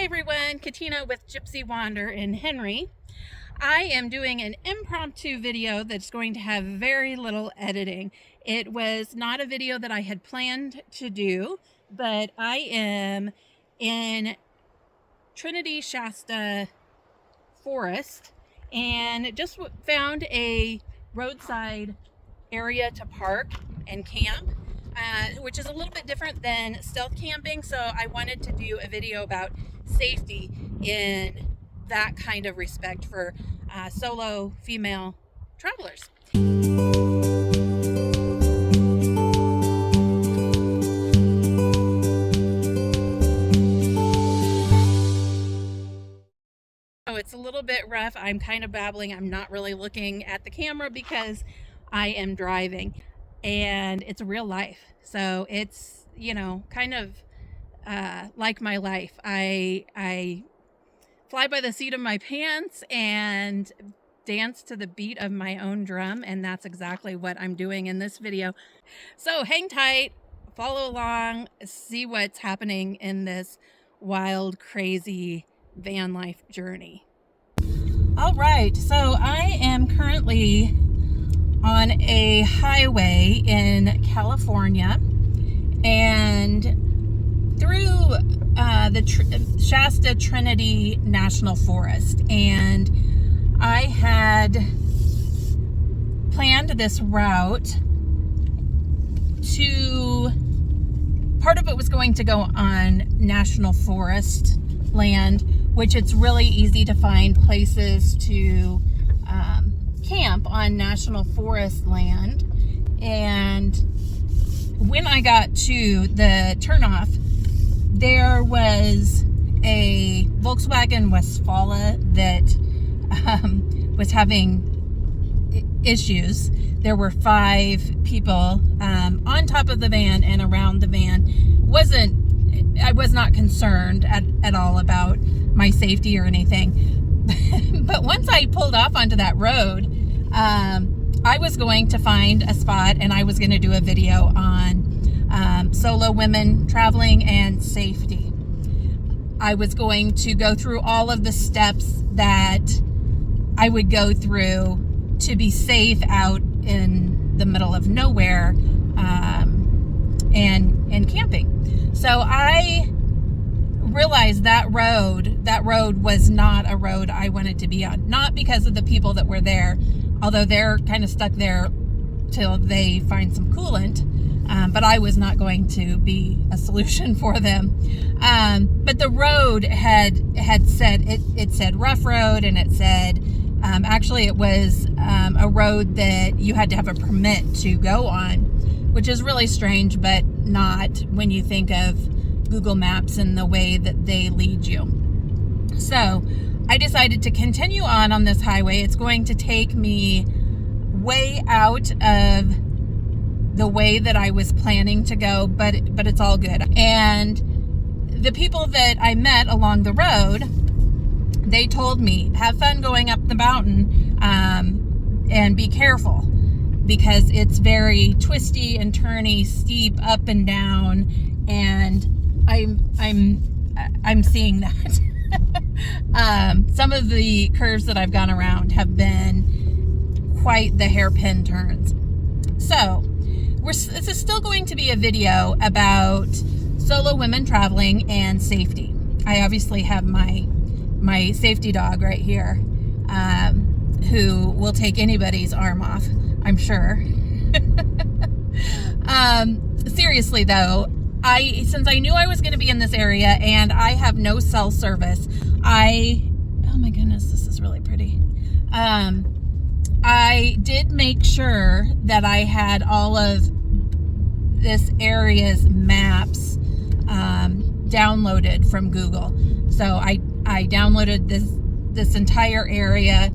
Hi everyone, Katina with Gypsy Wander in Henry. I am doing an impromptu video that's going to have very little editing. It was not a video that I had planned to do, but I am in Trinity Shasta Forest and just found a roadside area to park and camp. Which is a little bit different than stealth camping, so I wanted to do a video about safety in that kind of respect for solo female travelers. So it's a little bit rough. I'm kind of babbling. I'm not really looking at the camera because I am driving. And it's real life, so it's, you know, kind of like my life. I fly by the seat of my pants and dance to the beat of my own drum, and that's exactly what I'm doing in this video. So hang tight, follow along, see what's happening in this wild, crazy van life journey. All right, so I am currently on a highway in California and through the Shasta-Trinity National Forest, and I had planned this route to, part of it was going to go on National Forest land, which it's really easy to find places to camp on National Forest land. And when I got to the turnoff, there was a Volkswagen Westfala that was having issues. There were 5 people on top of the van and around the van. I was not concerned at all about my safety or anything. But once I pulled off onto that road, I was going to find a spot and I was going to do a video on solo women traveling and safety. I was going to go through all of the steps that I would go through to be safe out in the middle of nowhere and camping. So I realized that road was not a road I wanted to be on. Not because of the people that were there, although they're kind of stuck there till they find some coolant, but I was not going to be a solution for them. But the road had said, it said rough road, and it said, actually it was a road that you had to have a permit to go on, which is really strange, but not when you think of Google Maps and the way that they lead you. So I decided to continue on this highway. It's going to take me way out of the way that I was planning to go, but it's all good. And the people that I met along the road, they told me, have fun going up the mountain, and be careful because it's very twisty and turny, steep up and down, and I'm seeing that. Some of the curves that I've gone around have been quite the hairpin turns. So this is still going to be a video about solo women traveling and safety. I obviously have my safety dog right here, who will take anybody's arm off, I'm sure. Seriously though, since I knew I was going to be in this area and I have no cell service, oh my goodness, this is really pretty. I did make sure that I had all of this area's maps downloaded from Google. So I downloaded this entire area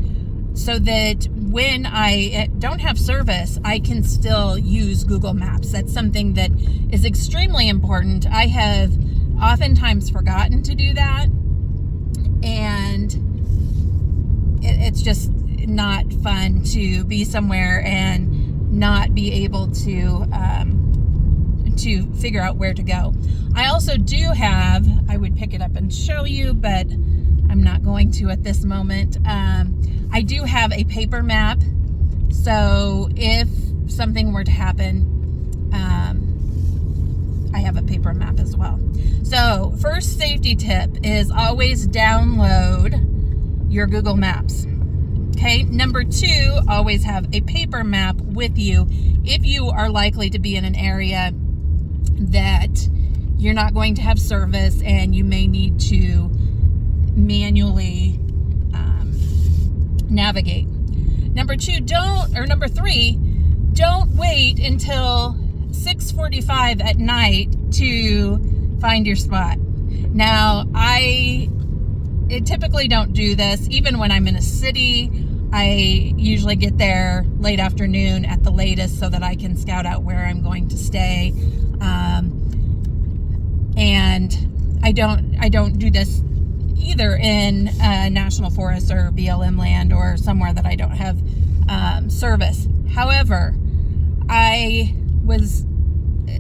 so that when I don't have service, I can still use Google Maps. That's something that is extremely important. I have oftentimes forgotten to do that, and it's just not fun to be somewhere and not be able to figure out where to go. I also do have, I would pick it up and show you, but I'm not going to at this moment. I do have a paper map. So if something were to happen, I have a paper map as well. So first safety tip is always download your Google Maps. Okay, number 2, always have a paper map with you if you are likely to be in an area that you're not going to have service and you may need to manually navigate. Number 3, don't wait until 6:45 at night to find your spot. Now, I typically don't do this. Even when I'm in a city, I usually get there late afternoon at the latest so that I can scout out where I'm going to stay. And I don't do this either in National Forest or BLM land or somewhere that I don't have service. However,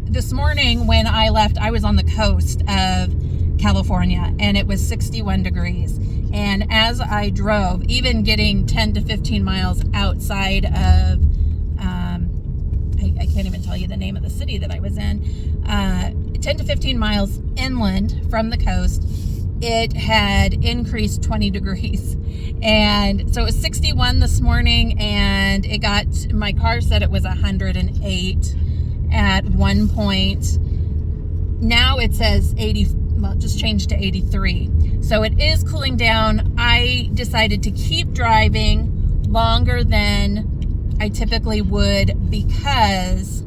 this morning when I left, I was on the coast of California and it was 61 degrees. And as I drove, even getting 10 to 15 miles outside of, I can't even tell you the name of the city that I was in, 10 to 15 miles inland from the coast, it had increased 20 degrees. And so it was 61 this morning, and my car said it was 108 at one point. Now it says 80, well, it just changed to 83. So it is cooling down. I decided to keep driving longer than I typically would because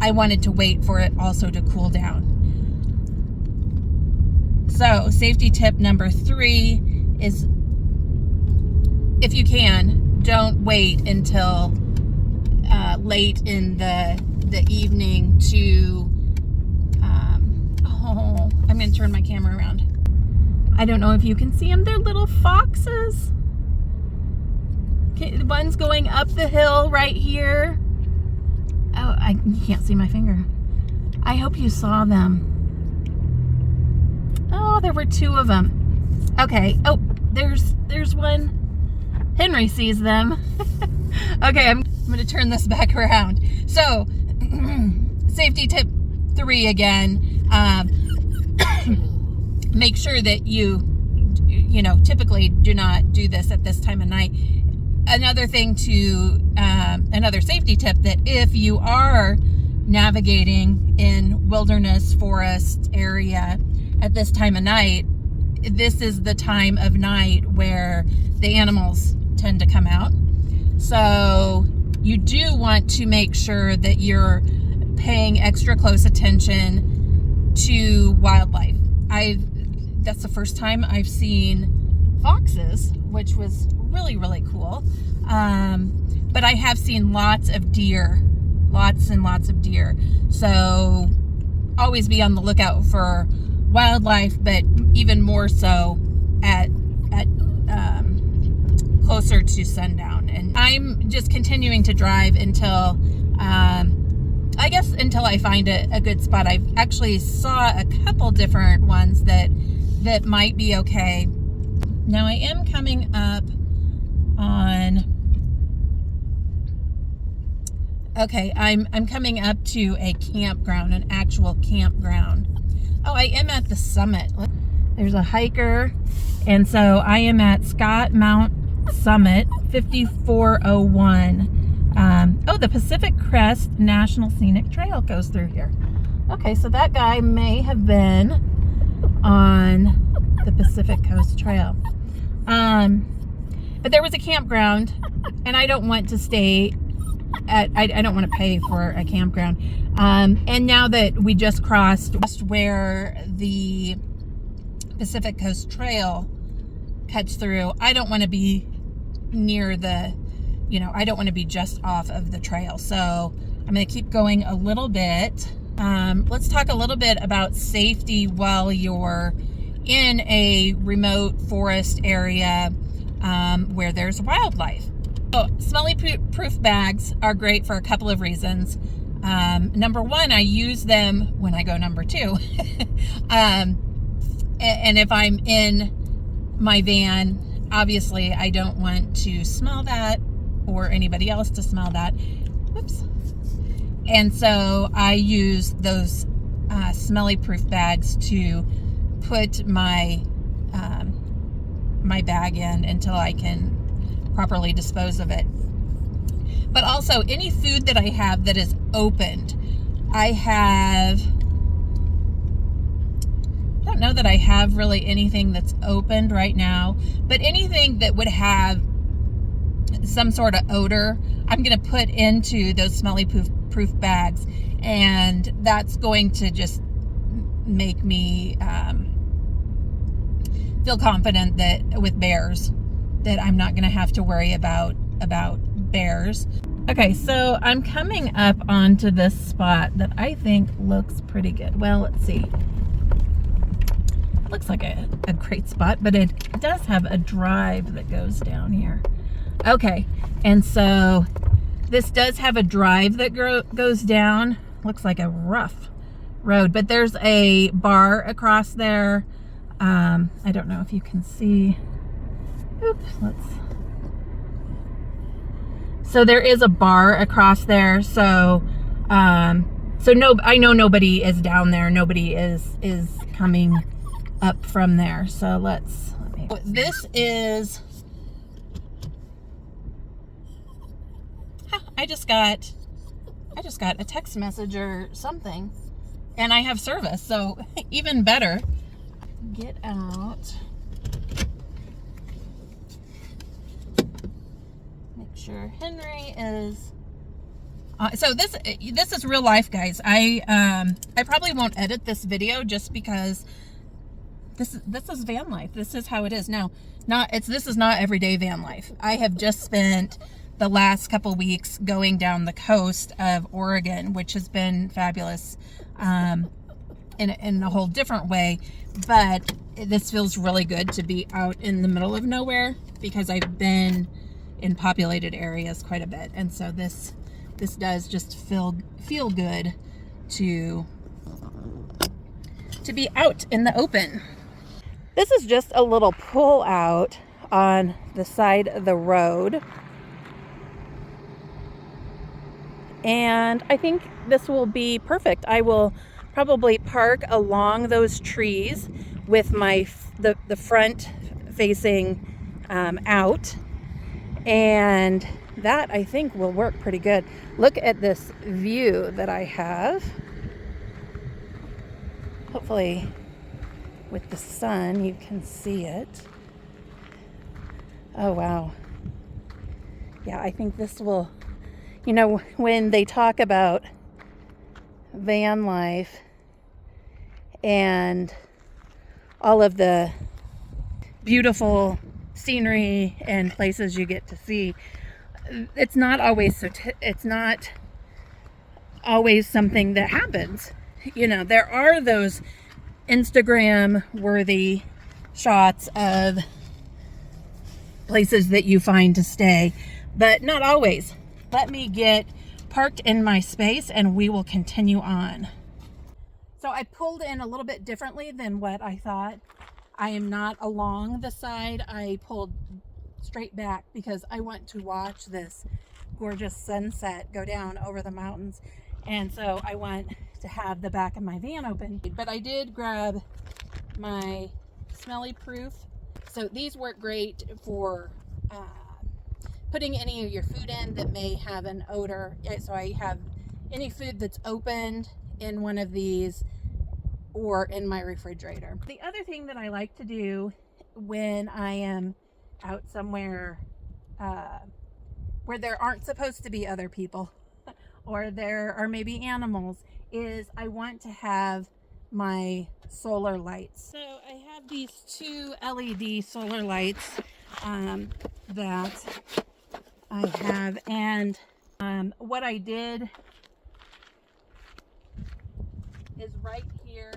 I wanted to wait for it also to cool down. So safety tip number 3 is, if you can, don't wait until late in the evening to, I'm going to turn my camera around. I don't know if you can see them. They're little foxes. Okay, one's going up the hill right here. Oh, you can't see my finger. I hope you saw them. Oh, there were 2 of them. Okay. Oh, there's one. Henry sees them. Okay, I'm going to turn this back around. So, safety tip 3 again. Make sure that you typically do not do this at this time of night. Another safety tip, that if you are navigating in wilderness forest area at this time of night, this is the time of night where the animals tend to come out. So you do want to make sure that you're paying extra close attention to wildlife. That's the first time I've seen foxes, which was really, really cool. But I have seen lots and lots of deer. So always be on the lookout for wildlife, but even more so at closer to sundown. And I'm just continuing to drive until I find a good spot. I actually saw a couple different ones that might be okay. Now I am coming up on, okay, I'm coming up to a campground, an actual campground. Oh, I am at the summit. There's a hiker, and so I am at Scott Mount Summit 5401. The Pacific Crest National Scenic Trail goes through here. Okay, so that guy may have been on the Pacific Coast Trail. But there was a campground, and I don't want to stay at, I don't want to pay for a campground. And now that we just crossed where the Pacific Coast Trail cuts through, I don't want to be near the, I don't want to be just off of the trail. So I'm going to keep going a little bit. Let's talk a little bit about safety while you're in a remote forest area where there's wildlife. So, smelly proof bags are great for a couple of reasons. Number 1, I use them when I go number 2. And if I'm in my van, obviously I don't want to smell that or anybody else to smell that. Whoops. And so I use those smelly proof bags to put my my bag in until I can properly dispose of it. But also any food that I have that is opened, I don't know that I have really anything that's opened right now, but anything that would have some sort of odor, I'm going to put into those smelly proof bags, and that's going to just make me feel confident that with bears that I'm not going to have to worry about bears. Okay, so I'm coming up onto this spot that I think looks pretty good. Well, let's see. It looks like a great spot, but it does have a drive that goes down here. Okay, and so this does have a drive that goes down. Looks like a rough road, but there's a bar across there. I don't know if you can see. Oops, so there is a bar across there. So, I know nobody is down there. Nobody is coming up from there. So this is, I just got a text message or something, and I have service, so even better. Get out. Make sure Henry is. So this is real life, guys. I probably won't edit this video just because this is van life. This is how it is now. This is not everyday van life. I have just spent the last couple weeks going down the coast of Oregon, which has been fabulous in a whole different way. But this feels really good to be out in the middle of nowhere, because I've been in populated areas quite a bit. And so this does just feel good to be out in the open. This is just a little pull out on the side of the road. And I think this will be perfect. I will probably park along those trees with the front facing out, and that I think will work pretty good. Look at this view that I have. Hopefully with the sun you can see it. Oh wow. Yeah, I think this will, when they talk about van life and all of the beautiful scenery and places you get to see, it's not always something that happens. There are those Instagram worthy shots of places that you find to stay, but not always. Let me get parked in my space and we will continue on. So I pulled in a little bit differently than what I thought. I am not along the side. I pulled straight back because I want to watch this gorgeous sunset go down over the mountains. And so I want to have the back of my van open. But I did grab my smelly proof. So these work great for putting any of your food in that may have an odor. So I have any food that's opened in one of these or in my refrigerator. The other thing that I like to do when I am out somewhere where there aren't supposed to be other people or there are maybe animals is I want to have my solar lights. So I have these 2 LED solar lights that I have, and what I did is right here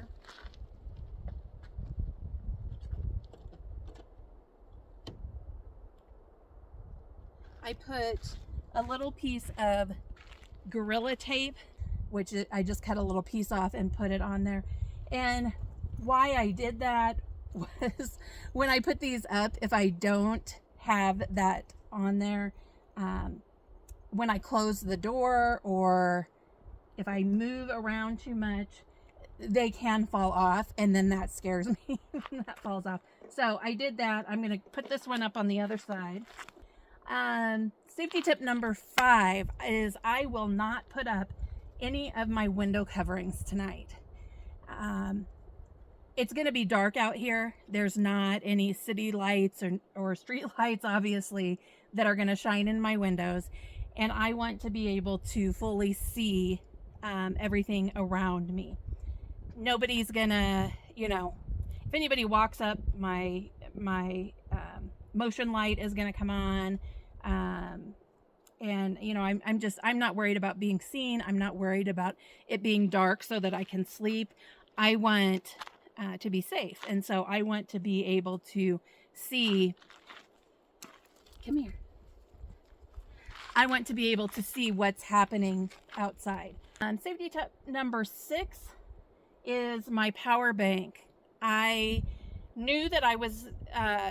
I put a little piece of Gorilla Tape, which I just cut a little piece off and put it on there. And why I did that was when I put these up, if I don't have that on there, when I close the door or if I move around too much, they can fall off, and then that scares me when that falls off. So I did that. I'm going to put this one up on the other side. Safety tip number 5 is I will not put up any of my window coverings tonight. It's going to be dark out here. There's not any city lights or street lights, obviously, that are going to shine in my windows. And I want to be able to fully see everything around me. Nobody's gonna, you know, if anybody walks up, my motion light is gonna come on. And you know, I'm not worried about being seen. I'm not worried about it being dark so that I can sleep. I want to be safe, and so I want to be able to see. Come here. I want to be able to see what's happening outside. Safety tip number 6 is my power bank. I knew that I was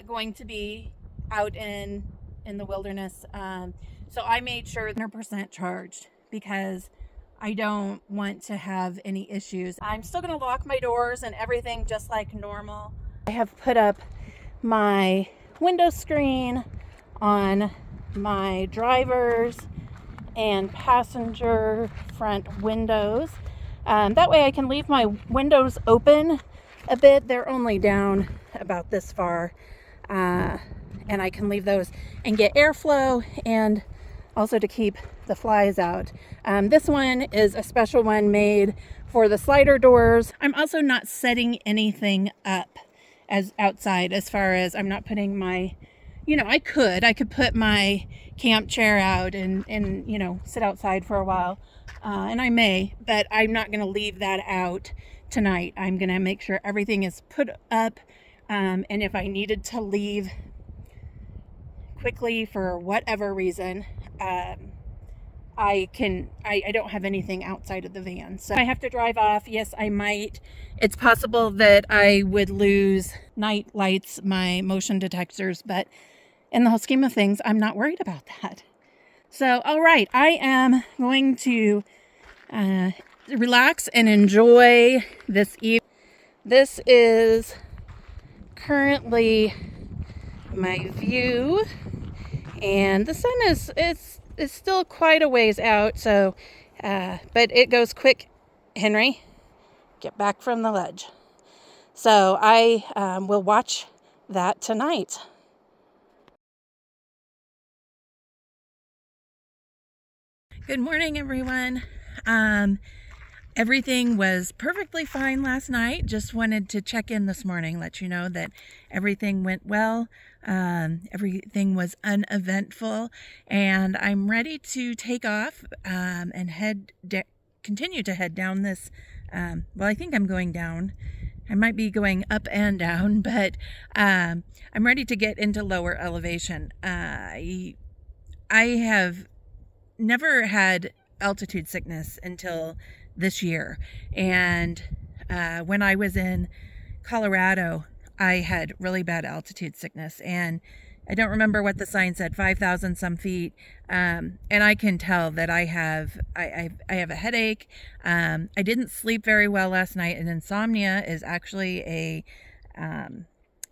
going to be out in the wilderness, so I made sure 100% charged because I don't want to have any issues. I'm still going to lock my doors and everything just like normal. I have put up my window screen on my driver's and passenger front windows. That way I can leave my windows open a bit. They're only down about this far, and I can leave those and get airflow and also to keep the flies out. This one is a special one made for the slider doors. I'm also not setting anything up as outside, as far as I'm not putting my, you know, I could put my camp chair out and you know, sit outside for a while, and I may, but I'm not going to leave that out tonight. I'm going to make sure everything is put up, and if I needed to leave quickly for whatever reason, I don't have anything outside of the van. So I have to drive off. Yes, I might. It's possible that I would lose night lights, my motion detectors, but in the whole scheme of things, I'm not worried about that. So, all right, I am going to relax and enjoy this evening. This is currently my view, and the sun is still quite a ways out, so but it goes quick. Henry, get back from the ledge. So I will watch that tonight. Good morning, everyone. Everything was perfectly fine last night. Just wanted to check in this morning, let you know that everything went well. Everything was uneventful, and I'm ready to take off and continue to head down this. Well, I think I'm going down. I might be going up and down, but I'm ready to get into lower elevation. I have never had altitude sickness until this year, and when I was in Colorado, I had really bad altitude sickness, and I don't remember what the sign said, 5,000 some feet, and I can tell that I have a headache. I didn't sleep very well last night, and insomnia is actually a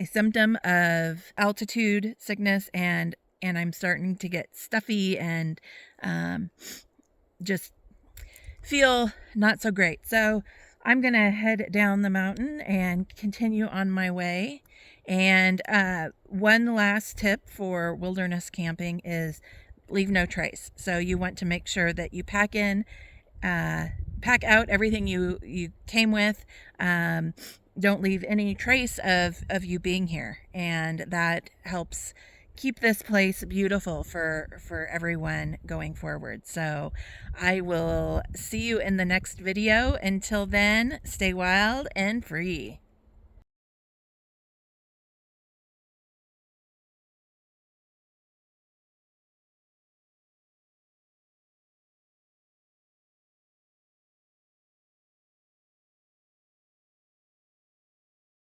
symptom of altitude sickness, and I'm starting to get stuffy and just feel not so great. So I'm going to head down the mountain and continue on my way. And one last tip for wilderness camping is leave no trace. So you want to make sure that you pack out everything you came with. Don't leave any trace of you being here. And that helps keep this place beautiful for everyone going forward. So I will see you in the next video. Until then, stay wild and free.